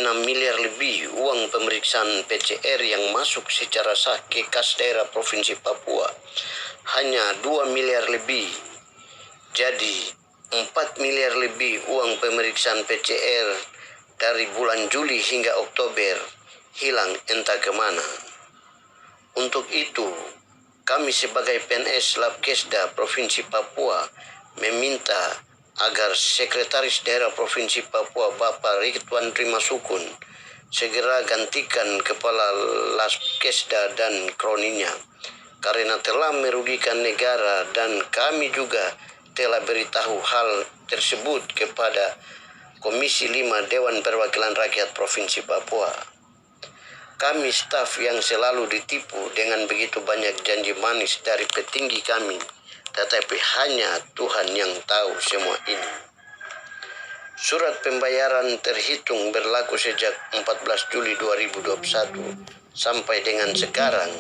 6 miliar lebih uang pemeriksaan PCR yang masuk secara sah ke kas daerah Provinsi Papua. Hanya 2 miliar lebih. Jadi 4 miliar lebih uang pemeriksaan PCR dari bulan Juli hingga Oktober hilang entah kemana. Untuk itu, kami sebagai PNS Labkesda Provinsi Papua meminta agar Sekretaris Daerah Provinsi Papua Bapak Ridwan Trimasukun segera gantikan Kepala Labkesda dan kroninya, karena telah merugikan negara, dan kami juga telah beritahu hal tersebut kepada Komisi 5 Dewan Perwakilan Rakyat Provinsi Papua. Kami staf yang selalu ditipu dengan begitu banyak janji manis dari petinggi kami, tetapi hanya Tuhan yang tahu semua ini. Surat pembayaran terhitung berlaku sejak 14 Juli 2021 sampai dengan sekarang,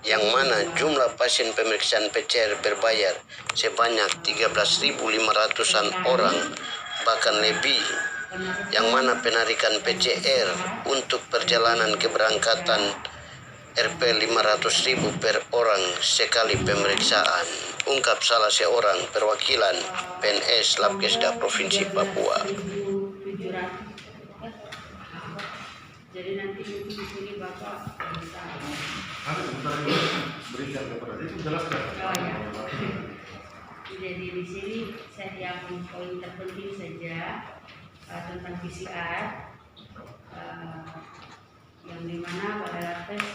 yang mana jumlah pasien pemeriksaan PCR berbayar sebanyak 13.500-an orang, bahkan lebih, yang mana penarikan PCR untuk perjalanan keberangkatan Rp 500.000 per orang sekali pemeriksaan, ungkap salah seorang perwakilan PNS Labkesda Provinsi Papua. Jadi nanti di sini Bapak bisa berikan kepada dia, itu jelaskan. Oh ya. Jadi di sini saya yang poin terpenting saja tentang PCR, yang dimana pada Labkes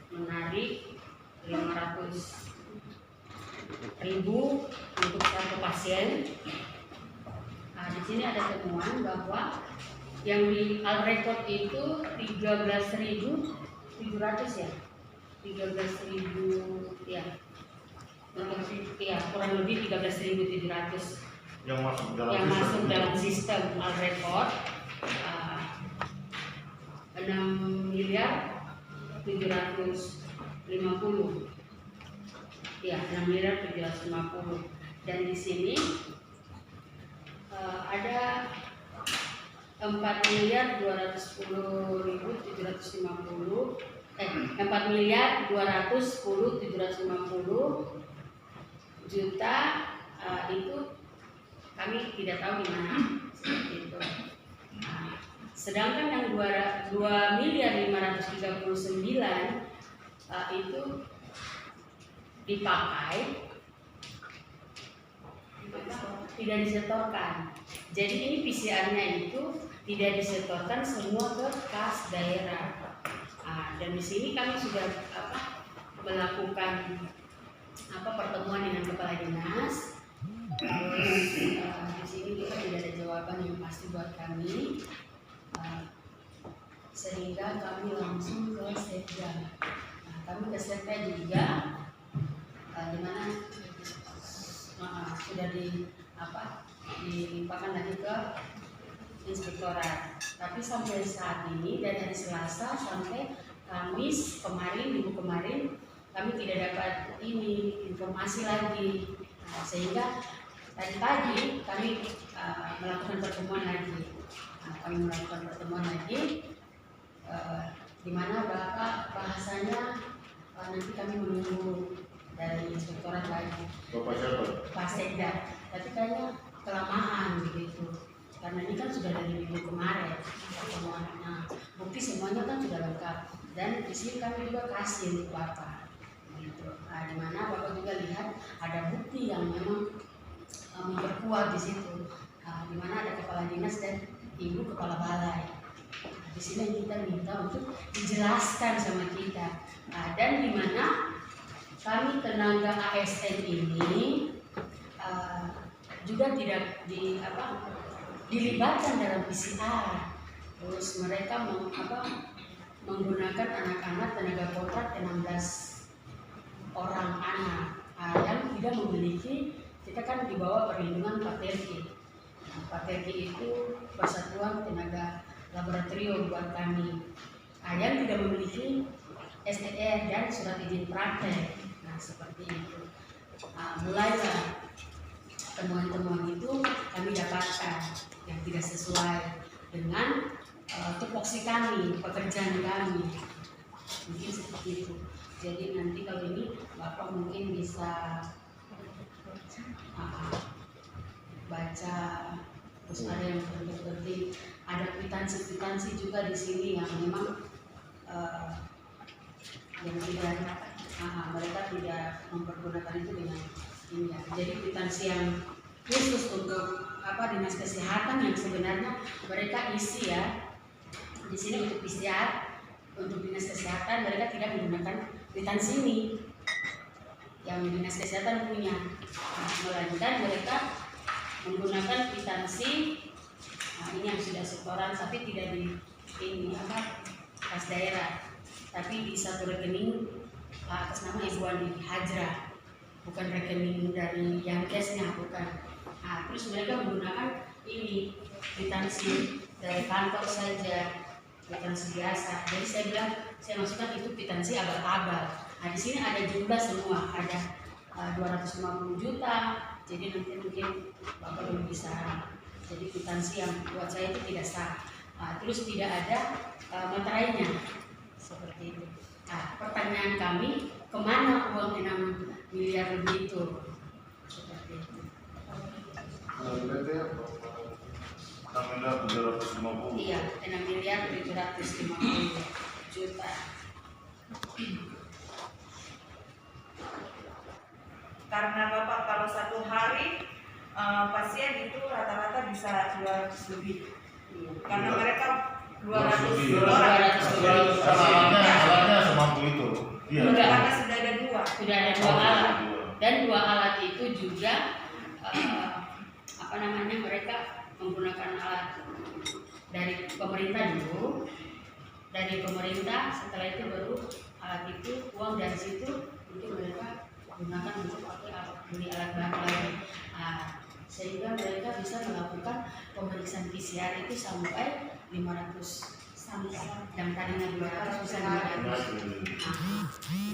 menarik 500.000 untuk satu pasien. Di sini ada temuan bahwa yang di al record itu 13.700 ya, 13.000 ya, kurang lebih 13.700 yang masuk dalam sistem al record. 6 miliar 750 ya, 6 miliar 750. Dan di sini ada 4 miliar 210.750 4 miliar 210.750 juta, itu kami tidak tahu di mana, seperti itu. Sedangkan yang 2 miliar 539 itu dipakai, tidak disetorkan. Jadi ini PCR-nya itu tidak disetorkan semua ke kas daerah. Dan di sini kami sudah melakukan pertemuan dengan kepala dinas. Di sini kita tidak ada jawaban yang pasti buat kami, sehingga kami langsung ke Sekda. Kami ke Sekda juga, di mana sudah dilimpahkan lagi ke inspektorat. Tapi sampai saat ini, dari hari Selasa sampai Kamis kemarin, minggu kemarin, kami tidak dapat informasi lagi. Sehingga tadi pagi kami melakukan pertemuan lagi. Di mana Bapak bahasanya nanti kami menunggu dari inspektorat lagi. Bapak siapa? Pak Sekda. Tapi kayaknya kelamaan begitu. Karena ini kan sudah dari minggu kemarin pertemuannya. Bukti semuanya kan sudah lengkap. Dan di sini kami juga kasih untuk Bapak. Gitu. Di mana Bapak juga lihat ada bukti yang memang memperkuat di situ. Di mana ada kepala dinas dan ibu kepala balai. Di sini kita minta untuk dijelaskan sama kita. Dan di mana kami tenaga ASN ini juga tidak dilibatkan dalam PCR. Terus mereka menggunakan anak-anak tenaga kontrak 16 orang anak yang tidak memiliki, kita kan di bawah perlindungan Paterki. Paterki itu Persatuan Tenaga Laboratorium buat kami, yang tidak memiliki STR dan surat izin praktek. Seperti itu. Mulailah temuan-temuan itu kami dapatkan yang tidak sesuai dengan tupoksi kami, pekerjaan kami, mungkin seperti itu. Jadi nanti kalau ini Bapak mungkin bisa baca, terus ada yang penting, ada kwitansi juga di sini yang memang yang tidak mereka tidak mempergunakan itu dengan ini ya. Jadi kwitansi yang khusus untuk dinas kesehatan yang sebenarnya mereka isi ya di sini untuk PCR, untuk dinas kesehatan mereka tidak menggunakan kwitansi ini yang dinas kesehatan punya, melainkan mereka menggunakan kwitansi ini yang sudah setoran tapi tidak di ini kas daerah, tapi di satu rekening atas nama Ibu Andi Hajra, bukan rekening dari Yankesnya, bukan. Terus mereka menggunakan ini kwitansi dari kantor saja, kwitansi biasa. Jadi saya bilang, saya masukkan itu kwitansi abal-abal. Di sini ada jumlah semua, ada 250 juta. Jadi nanti mungkin Bapak belum bisa. Jadi kwitansi yang buat saya itu tidak sah. Terus tidak ada materainya, seperti itu. Pertanyaan kami, kemana uang 6 miliar lebih itu? Seperti itu. Iya, 6 miliar 750 juta. Karena Bapak kalau satu hari pasien itu rata-rata bisa 200 lebih. Karena mereka 200 orang. Alatnya semampu itu. Iya. Karena sudah ada 2. Sudah ada 2 alat. Dan 2 alat itu juga mereka menggunakan alat dari pemerintah dulu, dari pemerintah, setelah itu baru alat itu uang dari situ itu mereka gunakan untuk beli alat baru lagi. Sehingga mereka bisa melakukan pemeriksaan PCR itu sampai 500 sampai yang tadinya 200 bisa 500.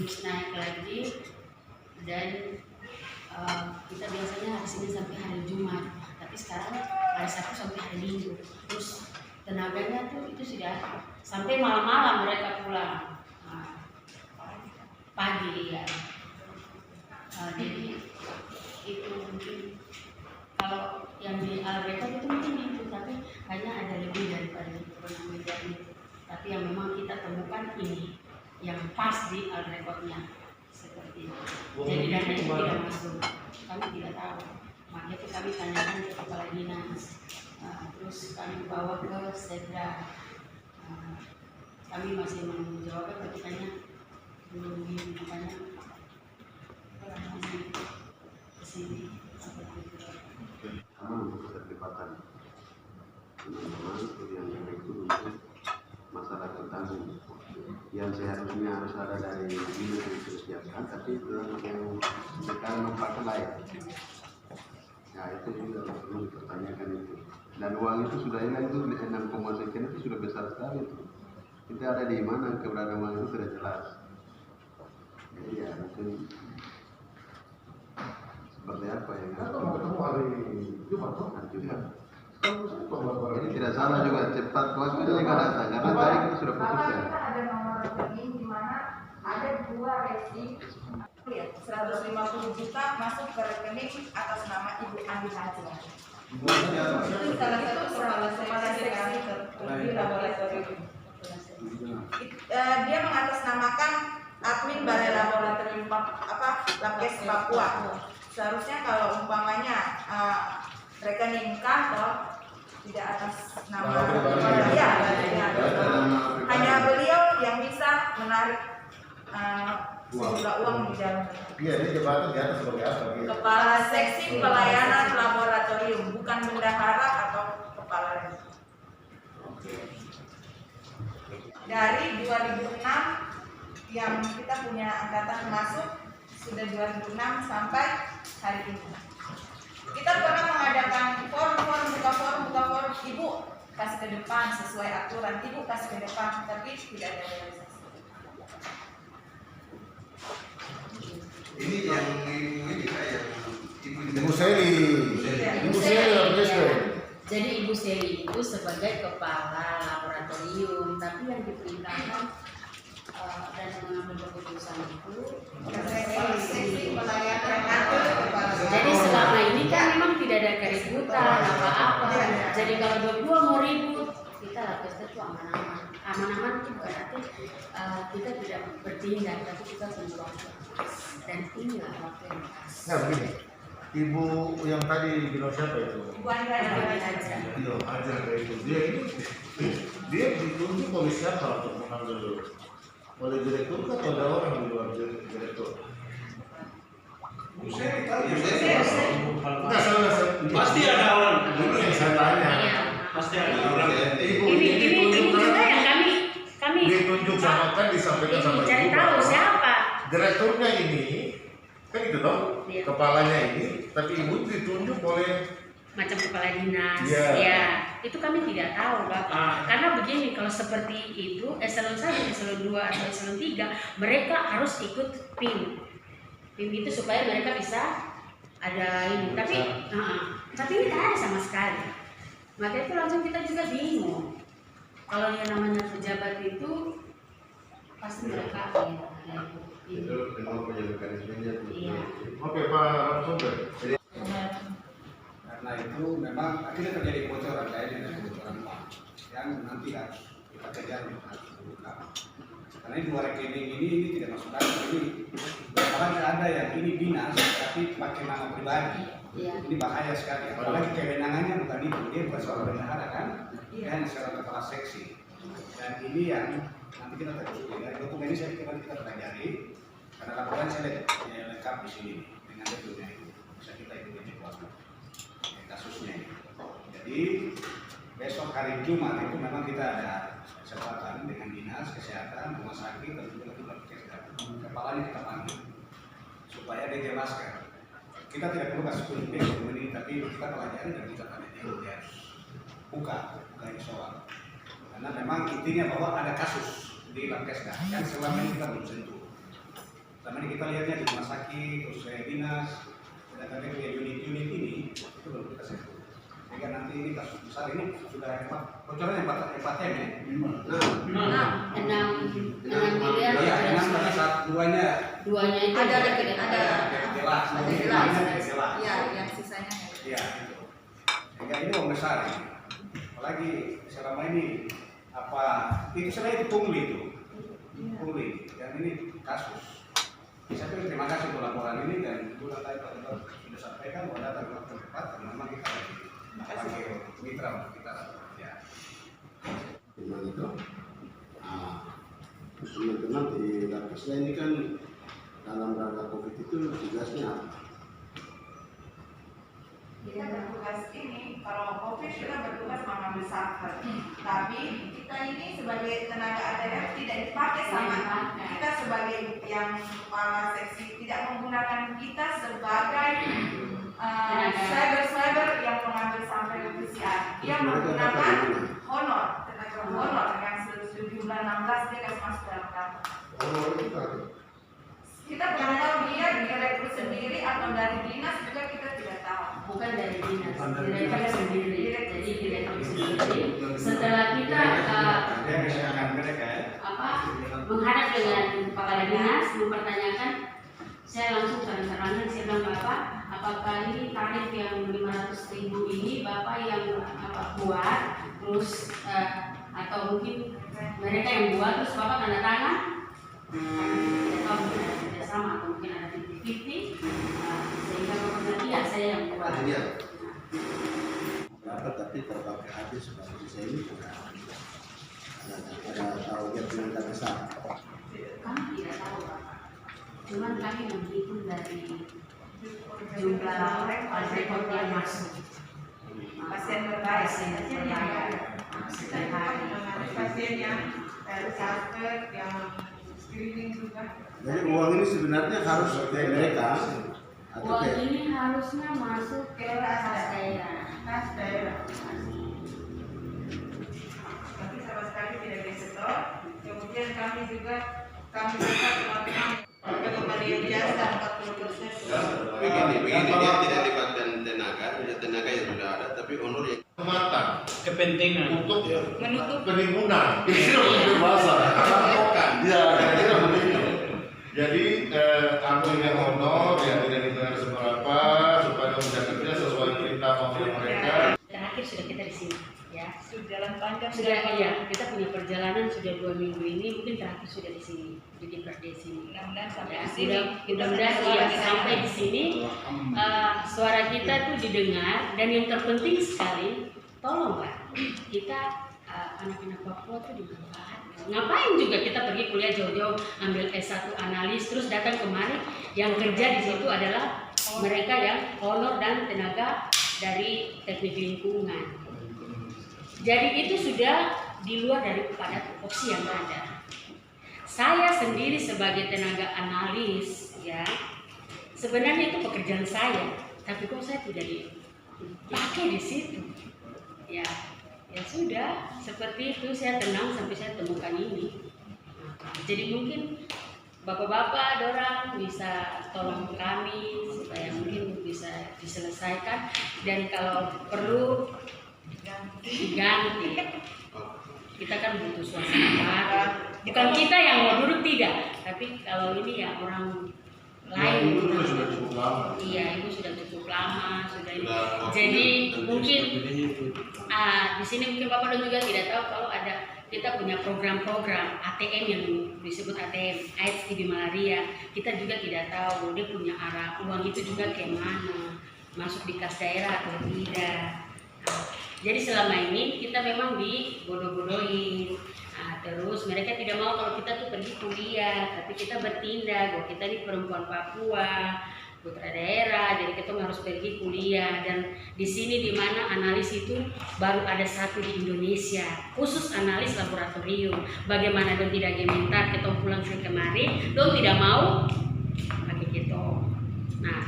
Terus naik lagi dan kita biasanya hari Senin sampai hari Jumat, tapi sekarang hari Sabtu sampai hari Minggu. Terus tenaganya tuh itu sudah sampai malam-malam mereka pulang, pagi ya. Jadi itu mungkin kalau yang di Al-Rekod itu mungkin itu, tapi hanya ada lebih daripada 6 miliar itu. Tapi yang memang kita temukan ini yang pas di Al-Rekodnya seperti itu. Jadi dana itu tidak masuk, kami tidak tahu. Makanya itu kami tanyakan ke kepala dinas, terus kami bawa ke Sekda. Kami masih menjawabnya, tapi tanya belum makanya kesini seperti itu. Untuk keterlibatan teman-teman yang itu untuk masalah tertanggung yang seharusnya harus ada dari dinas yang disiapkan, tapi yang sekarang mempak lain. Ya itu juga perlu dipertanyakan itu. Dan uang itu sudah hilang itu 6,6 sekian itu sudah besar sekali itu. Itu ada di mana keberadaan uang itu sudah jelas. Jadi ya mungkin seperti apa yang ketemu hari Jumat. Jadi tidak salah juga, cepat waktu juga datang karena tadi kita sudah putuskan. Kita ada nomor rekening di mana ada 2 resi. 150 juta masuk ke rekening atas nama Ibu Andi Hajra. Itu salah satu kepala seksi di laboratorium. Dia mengatasnamakan admin Balai Laboratorium Labkes Papua. Seharusnya kalau umpamanya rekening kantor tidak atas nama dia, hanya beliau yang bisa menarik sejumlah uang di dalam. Iya, dia jabatan di atas sebagai apa? Kepala Seksi Pelayanan Laboratorium, bukan bendahara atau kepala resi. Dari 2006 yang kita punya angkatan masuk sudah 2006 sampai hari ini. Kita pernah mengadakan forum, buka forum, Ibu kasih ke depan sesuai aturan, Ibu kasih ke depan, tapi tidak ada realisasi. Ini yang ini kayak Ibu Seli. Ibu Seli. Jadi Ibu Seli itu sebagai kepala laboratorium konsilium, tapi yang diperintahkan dan mengambil keputusan itu jadi selama ini kan memang tidak ada keributan apa-apa. Jadi kalau berdua mau ribut, kita Lapkesda itu aman-aman. Aman-aman itu berarti kita tidak bertindak, tapi kita berjuang. Dan inilah waktu yang pas. Nah begini, ibu yang tadi bilang siapa itu? Ibu Andra aja. Iya, ajar itu. Dia ditunjuk oleh siapa untuk mengambil? Oleh direktur atau ada orang di luar direktur? Enggak salah. Pasti ada orang. Ini yang saya tanya. Iya. Pasti ada orang. Ibu Ini juga yang kami ditunjuk sama kan disampaikan sama ibu. cari tahu bahwa siapa. Direkturnya ini kan itu toh, Iya. kepalanya ini, tapi ibu ditunjuk oleh Macam kepala dinas, Iya. ya itu kami tidak tahu Bapak. Karena begini, kalau seperti itu eselon 1, eselon 2 atau eselon 3 mereka harus ikut PIM itu supaya mereka bisa ada ini. Tapi ini tak ada sama sekali. Maka itu langsung kita juga bingung. Kalau yang namanya pejabat itu pasti mereka ada Itu memang punya mekanismenya. Iya. Oke Pak Ramsumber. Karena itu memang akhirnya terjadi kebocoran kayaknya dan kebocoran uang yang nanti harus kita kejar, harus terbuka. Karena ini dua rekening ini tidak masuk akal. Ini bahkan ada yang ini dinas tapi pakai nama pribadi. Iya. Ini bahaya sekali. Apalagi kewenangannya bukan itu, dia bukan seorang bendahara kan, dia hanya seorang kepala seksi. Dan ini yang nanti kita telusuri. Dari dokumen ini saya kira kita pelajari karena laporan saya lengkap di sini dengan detailnya itu. Bisa kita ikuti kasusnya ini. Jadi besok hari Jumat itu memang kita ada kesempatan dengan dinas kesehatan, rumah sakit dan juga Lapkesda. Kepalanya kita panggil supaya dia jelaskan. Kita tidak perlu kasih kunjungan ini, tapi kita pelajari dan kita tanya dia harus buka ini soal. Karena memang intinya bahwa ada kasus di Lapkesda yang selama ini kita belum sentuh. Selama ini kita lihatnya di rumah sakit, terus dinas, dan tadi punya unit-unit ini itu belum kita sentuh. Sehingga nanti ini kasus besar ini sudah bocoran yang 4 M ya? 6 miliar. Iya, 6 pada saat duanya Duanya itu ada jelas. Iya, yang sisanya. Iya. Sehingga ini uang besar ini. Apalagi selama ini apa itu selain itu pungli dan ini kasus. Saya terima kasih untuk laporan ini dan bulan tadi Pak Ketua sudah sampaikan bahwa data waktu tepat karena memang kita pakai mitra untuk kita ya. Memang itu. Teman-teman di Lapkesda ini kan dalam rangka COVID itu tugasnya apa? Kita bertugas ini, kalau COVID kita bertugas mengambil sampel. Tapi kita ini sebagai tenaga ATM tidak dipakai sama kita sebagai yang kepala seksi, tidak menggunakan kita sebagai cyber yang mengambil sampel PCR. Dia menggunakan honor, tenaga honor dengan sejumlah 16 dia kasih masuk dalam data. Kita belum tahu dia direkrut sendiri atau dari dinas juga kita tidak tahu. Bukan dari dinas, direktur sendiri. Jadi direktur sendiri. Setelah kita menghadap dengan kepala dinas mempertanyakan, saya langsung terang-terangan saya bilang Bapak, apakah ini tarif yang 500.000 ini Bapak yang buat, terus atau mungkin mereka yang buat terus Bapak tanda tangan? Atau mungkin ada kerjasama atau mungkin ada 50-50 sehingga Bapak berarti ya saya yang buat. Berapa tapi terpakai habis seperti saya ini bukan ada tahu dia punya besar. Kami tidak tahu Bapak. Cuman kami menghitung dari jumlah rekor yang masuk. Pasien berbaik, Setiap hari. pasien yang cancer, yang screening juga. Jadi uang ini sebenarnya harus ke mereka atau Uang ke ini harusnya masuk ke kas daerah. Kas daerah. Tapi sama sekali tidak disetor. Kemudian kami juga melakukan pengembalian jasa 40%. begini dia tidak libatkan tenaga yang sudah ada tapi honor yang mata, Kepentingan. untuk Menutup. penimbunan. Itu lebih bahasa. Ya, kira-kira begitu. Jadi aku ingin honor yang tidak dibayar seberapa supaya kerja kerja sesuai perintah maupun mereka. Terakhir sudah kita di sini, ya. Sudah jalan panjang. Sudah ya, kita punya perjalanan sudah 2 minggu ini, mungkin terakhir sudah di sini, di Diper di sini. Mudah-mudahan sampai Ya, di sini. mudah-mudahan ya, sampai di sini suara kita tuh didengar, dan yang terpenting sekali, tolong Pak, kita anak-anak Papua tuh dimanfaatkan. Ngapain juga kita pergi kuliah jauh-jauh, ambil S1 analis, terus datang kemari, yang kerja di situ adalah mereka yang honor dan tenaga dari teknik lingkungan. Jadi itu sudah di luar daripada opsi yang ada. Saya sendiri sebagai tenaga analis, ya, sebenarnya itu pekerjaan saya, tapi kok saya tidak dipakai di situ, ya. Ya sudah, seperti itu saya tenang sampai saya temukan ini. Jadi mungkin bapak-bapak dorang bisa tolong kami supaya mungkin bisa diselesaikan, dan kalau perlu diganti. Kita kan butuh suasana baru. Bukan kita yang mau duduk, tidak, tapi kalau ini ya orang lain. Itu sudah cukup lama. Iya, itu sudah cukup lama, sudah ini. Jadi mungkin di sini mungkin Bapak dan juga tidak tahu kalau ada kita punya program-program ATM yang disebut ATM AIDS, TB, malaria. Kita juga tidak tahu dia punya arah uang itu juga ke mana, masuk di kas daerah atau tidak. Jadi selama ini kita memang dibodoh-bodohin. Terus mereka tidak mau kalau kita tuh pergi kuliah, tapi kita bertindak bahwa kita ini perempuan Papua, putra daerah, jadi kita harus pergi kuliah. Dan di sini di mana analis itu baru ada 1 di Indonesia, khusus analis laboratorium. Bagaimana dong tidak gementar, kita pulang kemari, dong tidak mau pakai kita. Nah,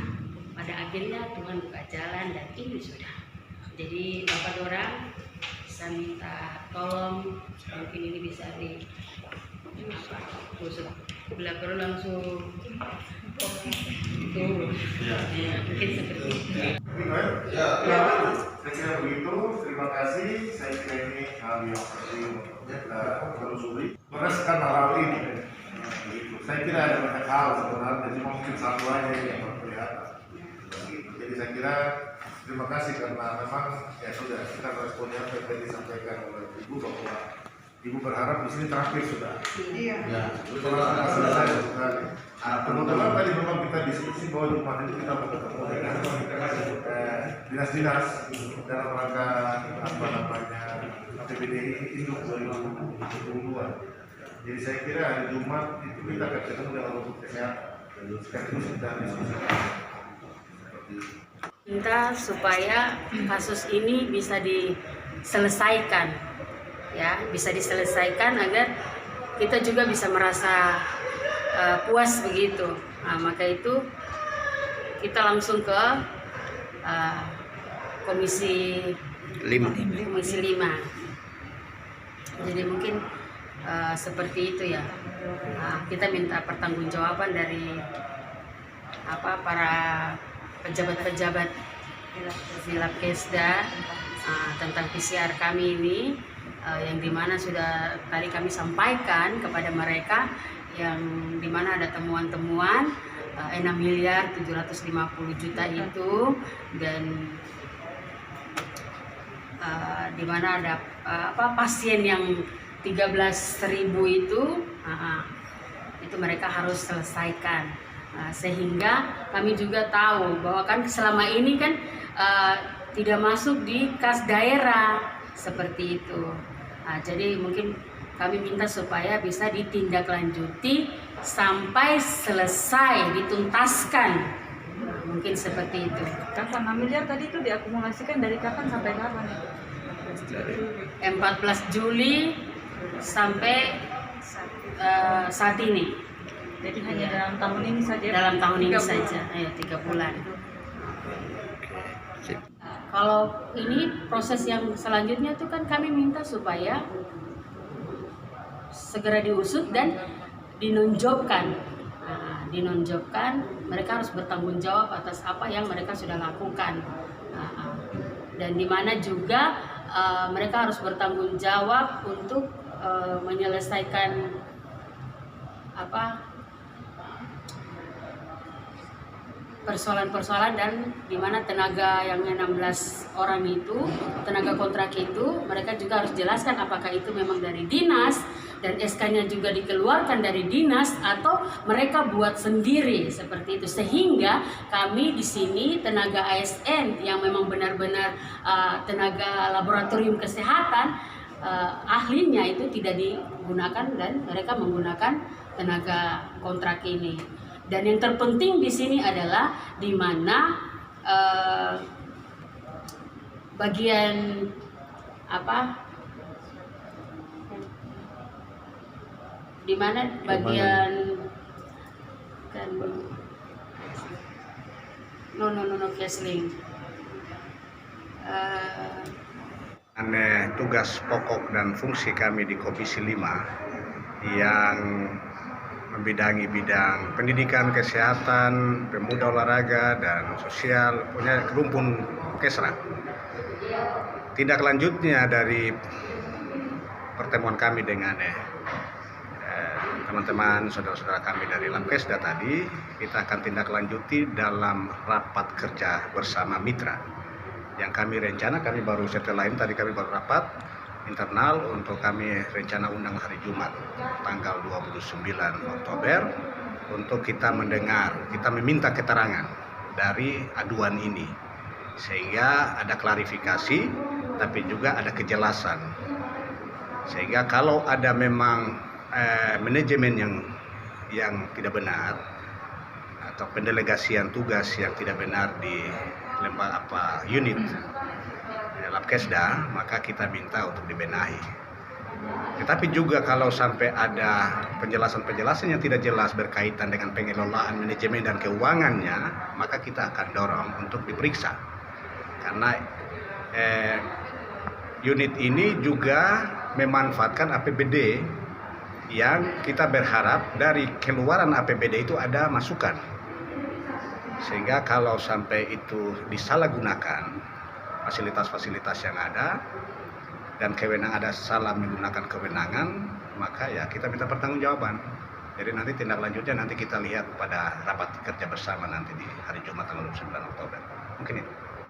pada akhirnya Tuhan buka jalan dan ini sudah. Jadi Bapak dorang, saya minta tolong, mungkin ini bisa diusut. Bila perlu langsung tuh, ya, mungkin seperti itu. Ya, saya kira begitu. Terima kasih. Saya kira ini hal yang penting untuk kita telusuri. Berdasarkan hal ini, begitu. Saya kira ada banyak hal sebenarnya, cuma mungkin satu aja yang kelihatan. Jadi saya kira terima kasih karena memang ya sudah kita responnya apa yang disampaikan oleh Ibu bahwa Ibu berharap di sini terakhir sudah. Iya. Ya, sudah selesai sekali. Kebetulan tadi memang kita diskusi bahwa Jumat itu kita mau ketemu dengan dinas-dinas dalam rangka apa namanya PBDI Induk 2022. Jadi saya kira hari Jumat itu kita akan ketemu dengan untuk kesehatan. Sekaligus kita diskusikan. Minta supaya kasus ini bisa diselesaikan, ya, bisa diselesaikan agar kita juga bisa merasa puas begitu. Nah, maka itu kita langsung ke Komisi 5. Jadi mungkin seperti itu ya. Nah, kita minta pertanggungjawaban dari para pejabat-pejabat di Labkesda tentang PCR kami ini, yang dimana sudah tadi kami sampaikan kepada mereka, yang dimana ada temuan-temuan 6.750.000.000 itu, dan dimana ada pasien yang 13.000 itu mereka harus selesaikan. Sehingga kami juga tahu bahwa kan selama ini kan tidak masuk di kas daerah seperti itu. Jadi mungkin kami minta supaya bisa ditindaklanjuti sampai selesai, dituntaskan. Mungkin seperti itu. Kapan 6 miliar tadi itu diakumulasikan dari kapan sampai kapan? 14 Juli sampai saat ini. Jadi hanya dalam tahun ini saja. Dalam tahun ini 3 saja, bulan. 3 bulan. Kalau ini proses yang selanjutnya tuh kan kami minta supaya segera diusut dan dinonjolkan. Dinonjolkan, mereka harus bertanggung jawab atas apa yang mereka sudah lakukan. dan di mana juga mereka harus bertanggung jawab untuk menyelesaikan persoalan-persoalan, dan di mana tenaga yang 16 orang itu, tenaga kontrak itu, mereka juga harus jelaskan apakah itu memang dari dinas dan SK-nya juga dikeluarkan dari dinas atau mereka buat sendiri seperti itu, sehingga kami di sini tenaga ASN yang memang benar-benar tenaga laboratorium kesehatan, ahlinya itu tidak digunakan dan mereka menggunakan tenaga kontrak ini. Dan yang terpenting di sini adalah di mana bagian kan Kesling. Tugas pokok dan fungsi kami di Komisi 5 yang membidangi bidang pendidikan, kesehatan, pemuda, olahraga, dan sosial, punya rumpun Kesra. Tindak lanjutnya dari pertemuan kami dengan teman-teman, saudara-saudara kami dari Lamkesda tadi, kita akan tindak lanjuti dalam rapat kerja bersama mitra. Yang kami rencana, kami baru setelah ini tadi kami baru rapat internal untuk kami rencana undang hari Jumat tanggal 29 Oktober untuk kita mendengar, kita meminta keterangan dari aduan ini sehingga ada klarifikasi tapi juga ada kejelasan, sehingga kalau ada memang manajemen yang tidak benar atau pendelegasian tugas yang tidak benar di lembaga unit Lamkesda, maka kita minta untuk dibenahi. Tetapi juga kalau sampai ada penjelasan-penjelasan yang tidak jelas berkaitan dengan pengelolaan manajemen dan keuangannya, maka kita akan dorong untuk diperiksa. Karena unit ini juga memanfaatkan APBD yang kita berharap dari keluaran APBD itu ada masukan. Sehingga kalau sampai itu disalahgunakan fasilitas-fasilitas yang ada dan kewenangan ada salah menggunakan kewenangan, maka ya kita minta pertanggungjawaban. Jadi nanti tindak lanjutnya nanti kita lihat pada rapat kerja bersama nanti di hari Jumat tanggal 29 Oktober. Mungkin itu.